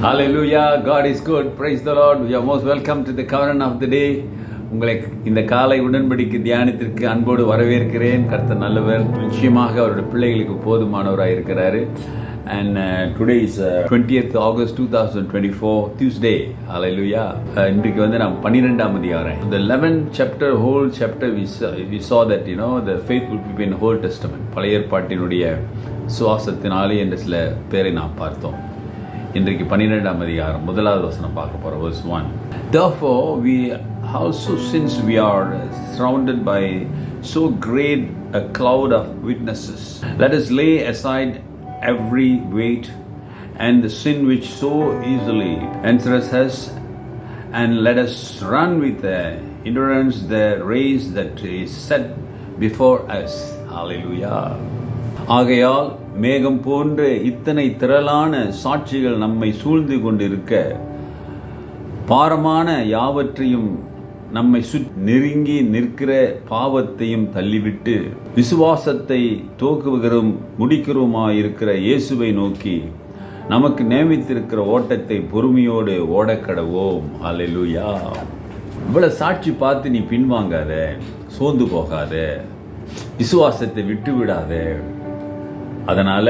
Hallelujah, God is good. Praise the Lord. You are most welcome to the covenant of the day. உங்களை இந்த காலை உடன்படிக்கை தியானத்திற்கு அன்போடு வரவேற்கிறேன். கர்த்தர் நல்லவர், நிச்சயமாக அவருடைய பிள்ளைகளுக்கு போதுமானவராக இருக்கிறாரு. And today is 20th August 2024 Tuesday. Hallelujah. இன்றைக்கு நாம் 12ஆம் அதிகாரம். The 11th chapter, whole chapter we saw that the faithful people in Old Testament, பழைய ஏற்பாட்டினுடைய சுவாசத்தினாலே என்ற சில பேரை நாம் பார்த்தோம். இன்றைக்கு 12ஆம் அதிகாரம் முதலாவது வசனம் பார்க்க போறோம். verse 1. Therefore we also, since we are surrounded by so great a cloud of witnesses, let us lay aside every weight and the sin which so easily ensnares us, and let us run with endurance the race that is set before us. Hallelujah. ஆகையால் மேகம் போன்ற இத்தனை திரளான சாட்சிகள் நம்மை சூழ்ந்து கொண்டிருக்க, பாரமான யாவற்றையும் நம்மை நெருங்கி நிற்கிற பாவத்தையும் தள்ளிவிட்டு, விசுவாசத்தை துவக்குகிறோம் முடிக்கிறோமாயிருக்கிற இயேசுவை நோக்கி நமக்கு நியமித்திருக்கிற ஓட்டத்தை பொறுமையோடு ஓடக்கடவோம். ஹல்லேலூயா. இவ்வளவு சாட்சி பார்த்து நீ பின்வாங்காத, சோர்ந்து போகாத, விசுவாசத்தை விட்டு விடாத. அதனால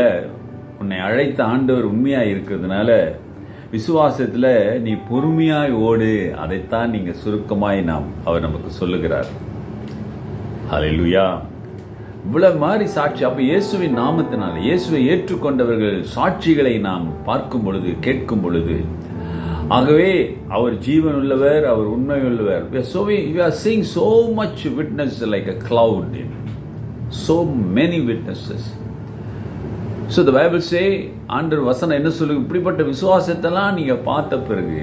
உன்னை அழைத்த ஆண்டவர் உண்மையாக இருக்கிறதுனால விசுவாசத்தில் நீ பொறுமையாய் ஓடு. அதைத்தான் நீங்கள் சுருக்கமாய் அவர் நமக்கு சொல்லுகிறார். ஹல்லேலூயா. இவ்வளவு மாதிரி சாட்சி. அப்போ இயேசுவின் நாமத்தினால இயேசுவை ஏற்றுக்கொண்டவர்கள் சாட்சிகளை நாம் பார்க்கும் பொழுது, கேட்கும் பொழுது, ஆகவே அவர் ஜீவன் உள்ளவர், அவர் உண்மை உள்ளவர். We are seeing so much witness like a cloud, so many witnesses. So the Bible say, ஆண்டவர் வசனம் என்ன சொல்லு, இப்படிப்பட்ட விசுவாசத்தெல்லாம் நீங்க பார்த்த பிறகு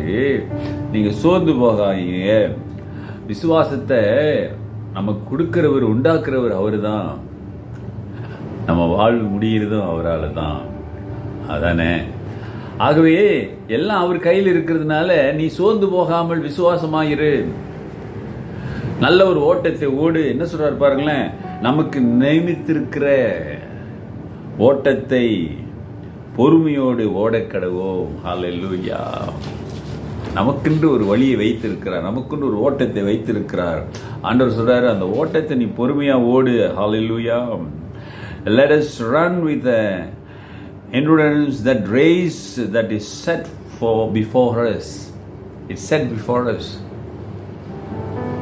நீங்க சோர்ந்து போகாதீங்க. விசுவாசத்தை நமக்கு கொடுக்கிறவர், உண்டாக்குறவர் அவரு தான். நம்ம வாழ்வு முடிகிறதும் அவரால் தான். அதானே. ஆகவே எல்லாம் அவர் கையில் இருக்கிறதுனால நீ சோர்ந்து போகாமல் விசுவாசமாயிரு. நல்ல ஒரு ஓட்டத்தை ஓடு. என்ன சொல்றாரு பாருங்களேன், நமக்கு நியமித்திருக்கிற ஓட்டத்தை பொறுமையோடு ஓடக்கடவோம். ஹல்லேலூயா. நமக்கென்று ஒரு வழியை வைத்திருக்கிறார், நமக்கென்று ஒரு ஓட்டத்தை வைத்திருக்கிறார். ஆண்டவர் சொல்றாரு, அந்த ஓட்டத்தை நீ பொறுமையா ஓடு. ஹல்லேலூயா. Let us run with endurance that race that is set before us. It's set before us.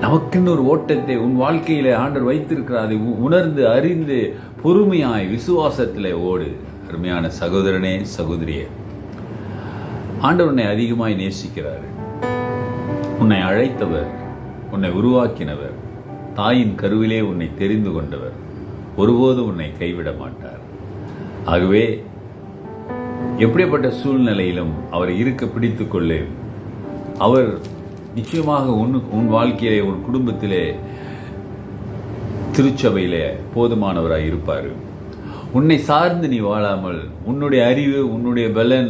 நமக்கென்று ஒரு ஓட்டத்தை உன் வாழ்க்கையில ஆண்டவர் வைத்திருக்கிறார். அதை உணர்ந்து அறிந்து பொறுமையாய் விசுவாசத்திலே ஓடு. அருமையான சகோதரனே, சகோதரியே, ஆண்டவர் உன்னை அதிகமாய் நேசிக்கிறார். உன்னை அழைத்தவர், உன்னை உருவாக்கினவர், தாயின் கருவிலே உன்னை தெரிந்து கொண்டவர், ஒருபோதும் உன்னை கைவிட மாட்டார். ஆகவே எப்படிப்பட்ட சூழ்நிலையிலும் அவரை இருக்க பிடித்துக் கொள்ளு. அவர் நிச்சயமாக உன் வாழ்க்கையிலே, உன் குடும்பத்திலே, திருச்சபையிலே போதுமானவராய் இருப்பார். உன்னை சார்ந்து நீ வாழாமல், உன்னுடைய அறிவு, உன்னுடைய பலன்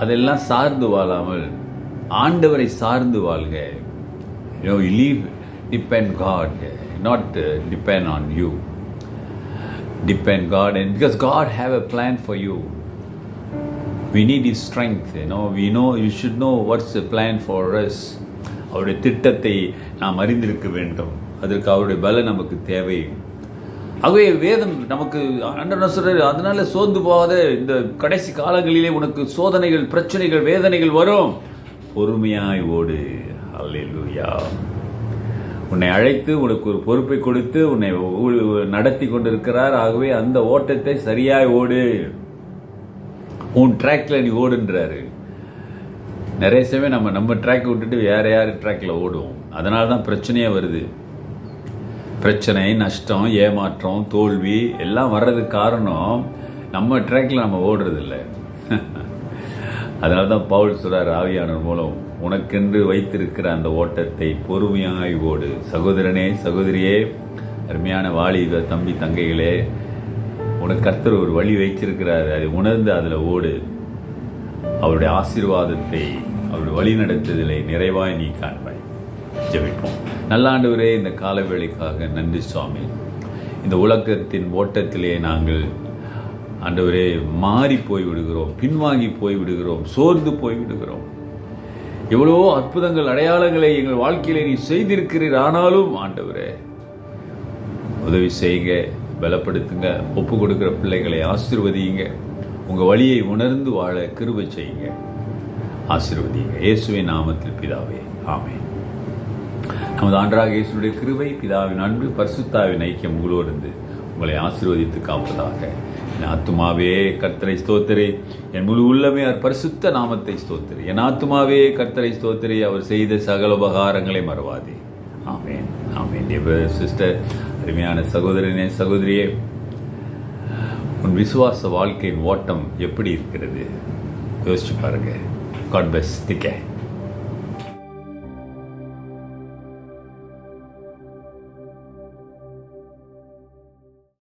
அதெல்லாம் சார்ந்து வாழாமல் ஆண்டவரை சார்ந்து வாழ்க. You live, depend God, not depend on you. Depend God, and because God have a plan for you. We need His strength. You should know what's the plan for us. அவருடைய திட்டத்தை நாம் அறிந்திருக்க வேண்டும். அதற்கு அவருடைய பலம் நமக்கு தேவை. ஆகவே வேதம் நமக்கு ஆண்டவர் சொல்றாரு, அதனால சோர்ந்து போகாத. இந்த கடைசி காலங்களிலே உனக்கு சோதனைகள், பிரச்சனைகள், வேதனைகள் வரும். பொறுமையாய் ஓடு. ஹல்லேலூயா. உன்னை அழைத்து உனக்கு ஒரு பொறுப்பை கொடுத்து உன்னை நடத்தி கொண்டிருக்கிறார். ஆகவே அந்த ஓட்டத்தை சரியாய் ஓடு. உன் ட்ராக்ல நீ ஓடுன்றாரு. நிறைய சமயம் நம்ம ட்ராக் விட்டுட்டு வேற யார் ட்ராக்ல ஓடுவோம். அதனால தான் பிரச்சனையே வருது. பிரச்சனை, நஷ்டம், ஏமாற்றம், தோல்வி எல்லாம் வர்றதுக்கு காரணம் நம்ம ட்ராக்ல நம்ம ஓடுறது இல்லை. அதனால தான் பவுல் சொல்றார், ஆவியானவர் மூலம் உனக்கென்று வைத்திருக்கிற அந்த ஓட்டத்தை பொறுமையாய் ஓடு. சகோதரனே, சகோதரியே, அருமையான வாலிப தம்பி, தங்கைகளே, உனக்கு கர்த்தர் ஒரு வழி வைச்சிருக்கிறார். அதை உணர்ந்து அதில் ஓடு. அவருடைய ஆசீர்வாதத்தை, அவருடைய வழி நடத்துதலை நிறைவாய் நீ காண்பாய். ஜெபிப்போம். நல்ல ஆண்டவரே, இந்த கால வேளைக்காக நன்றி சுவாமி. இந்த உலகத்தின் ஓட்டத்திலே நாங்கள் ஆண்டவரே மாறி போய் விடுகிறோம், பின்வாங்கி போய் விடுகிறோம், சோர்ந்து போய் விடுகிறோம். எவ்வளவோ அற்புதங்கள் அடையாளங்களை எங்கள் வாழ்க்கையில நீ செய்திருக்கிறீர். ஆனாலும் ஆண்டவரே உதவி செய்யுங்க, பலப்படுத்துங்க. ஒப்பு கொடுக்கிற பிள்ளைகளை ஆசீர்வதியுங்க. உங்க வழியை உணர்ந்து வாழ கிருபை செய்யுங்க, ஆசீர்வதியுங்க. இயேசுவின் நாமத்தில் பிதாவே, ஆமென். நமது ஆண்டவராகிய இயேசுவுடைய கிருபை, பிதாவின் அன்பு, பரிசுத்தாவின் ஐக்கியம் உங்களோடு இருந்து உங்களை ஆசீர்வதித்து காப்பதாக. என் ஆத்துமாவே கர்த்தரை ஸ்தோத்திரி, என் முழு உள்ளமே அவர் பரிசுத்த நாமத்தை ஸ்தோத்திரி. என் ஆத்துமாவே கர்த்தரை ஸ்தோத்திரி, அவர் செய்த சகல உபகாரங்களை மறவாதே. ஆமென், ஆமென். சிஸ்டர், அருமையான சகோதரனே, சகோதரியே, உன் விசுவாச வாழ்க்கையின் ஓட்டம் எப்படி இருக்கிறது? யோசிச்சு பாருங்க. God bless. Take care.